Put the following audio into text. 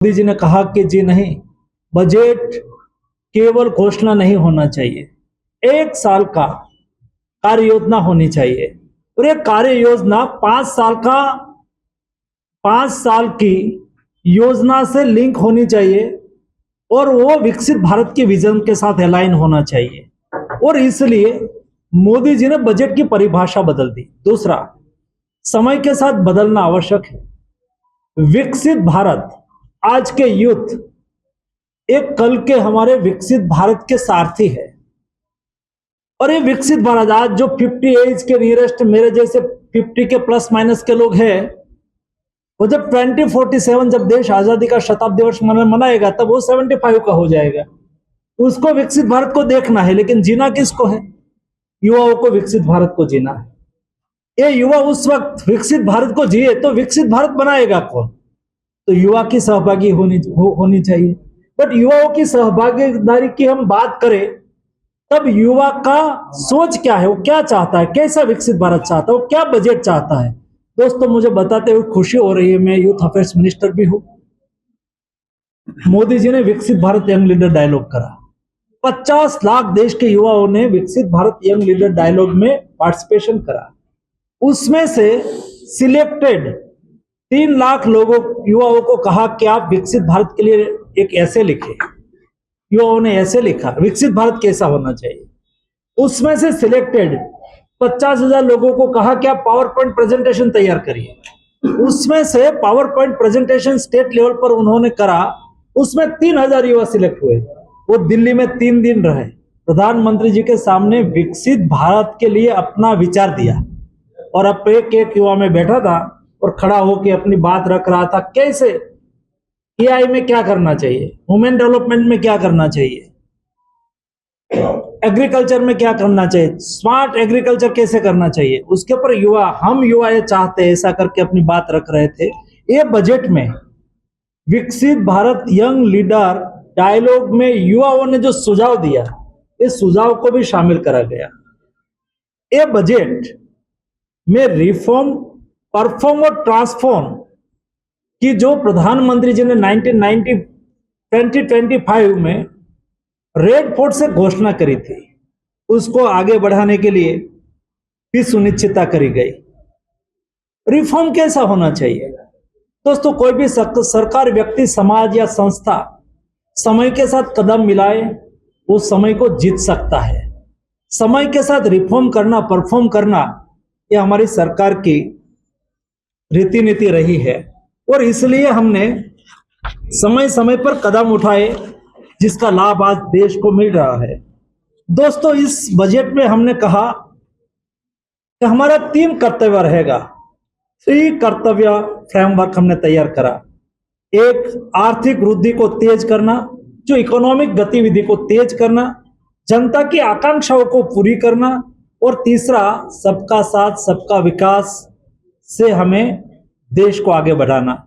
मोदी जी ने कहा कि जी नहीं, बजट केवल घोषणा नहीं होना चाहिए, 1 साल का कार्य योजना होनी चाहिए। और ये कार्य योजना 5 साल का 5 साल की योजना से लिंक होनी चाहिए और वो विकसित भारत के विजन के साथ अलाइन होना चाहिए। और इसलिए मोदी जी ने बजट की परिभाषा बदल दी। दूसरा, समय के साथ बदलना आवश्यक है। विकसित भारत आज के यूथ एक कल के हमारे विकसित भारत के सारथी है। और ये विकसित भारत आज जो 50 एज के नियरेस्ट मेरे जैसे 50 के प्लस माइनस के लोग हैं, वो जब 2047 जब देश आजादी का शताब्दी वर्ष मनाएगा तब वो 75 का हो जाएगा। उसको विकसित भारत को देखना है, लेकिन जीना किसको है? युवाओं को विकसित भारत को जीना है। ये युवा उस वक्त विकसित भारत को जिए तो विकसित भारत बनाएगा कौन? तो युवा की सहभागी होनी चाहिए। बट युवाओं की सहभागीदारी की हम बात करें तब युवा का सोच क्या है, वो क्या चाहता है, कैसा विकसित भारत चाहता है, वो क्या बजट चाहता है। दोस्तों, मुझे बताते हुए खुशी हो रही है, मैं यूथ अफेयर्स मिनिस्टर भी हूं। मोदी जी ने विकसित भारत यंग लीडर डायलॉग करा। 50 लाख देश के युवाओं ने विकसित भारत यंग लीडर डायलॉग में पार्टिसिपेशन करा। उसमें से सिलेक्टेड 3 लाख युवाओं को कहा कि आप विकसित भारत के लिए एक ऐसे लिखे। युवाओं ने ऐसे लिखा, विकसित भारत कैसा होना चाहिए। उसमें से सिलेक्टेड 50,000 लोगों को कहा कि आप पावर पॉइंट प्रेजेंटेशन तैयार करिए। उसमें से power point presentation state level पर उन्होंने करा। उसमें 3,000 युवा सिलेक्ट हुए। वो दिल्ली में 3 दिन रहे, प्रधानमंत्री जी के सामने विकसित भारत के लिए अपना विचार दिया। और अब एक युवा में बैठा था और खड़ा होकर अपनी बात रख रहा था, कैसे एआई में क्या करना चाहिए, वुमेन डेवलपमेंट में क्या करना चाहिए, एग्रीकल्चर में क्या करना चाहिए, स्मार्ट एग्रीकल्चर कैसे करना चाहिए। उसके ऊपर हम युवा ये चाहते हैं, ऐसा करके अपनी बात रख रहे थे। ये बजट में विकसित भारत यंग लीडर डायलॉग में युवाओं ने जो सुझाव दिया, इस सुझाव को भी शामिल करा गया। ये बजट में रिफॉर्म, परफॉर्म और ट्रांसफॉर्म कि जो प्रधानमंत्री जी ने 2025 में रेड फोर्ट से घोषणा करी थी, उसको आगे बढ़ाने के लिए भी सुनिश्चितता करी गई। रिफॉर्म कैसा होना चाहिए? दोस्तों, कोई भी सरकार, व्यक्ति, समाज या संस्था समय के साथ कदम मिलाए, वो समय को जीत सकता है। समय के साथ रिफॉर्म करना, परफॉर्म करना, ये हमारी सरकार की रीति नीति रही है। और इसलिए हमने समय समय पर कदम उठाए, जिसका लाभ आज देश को मिल रहा है। दोस्तों, इस बजट में हमने कहा कि हमारा 3 कर्तव्य रहेगा। 3 कर्तव्य फ्रेमवर्क हमने तैयार करा। एक, आर्थिक वृद्धि को तेज करना, जो इकोनॉमिक गतिविधि को तेज करना, जनता की आकांक्षाओं को पूरी करना। और तीसरा, सबका साथ सबका विकास से हमें देश को आगे बढ़ाना।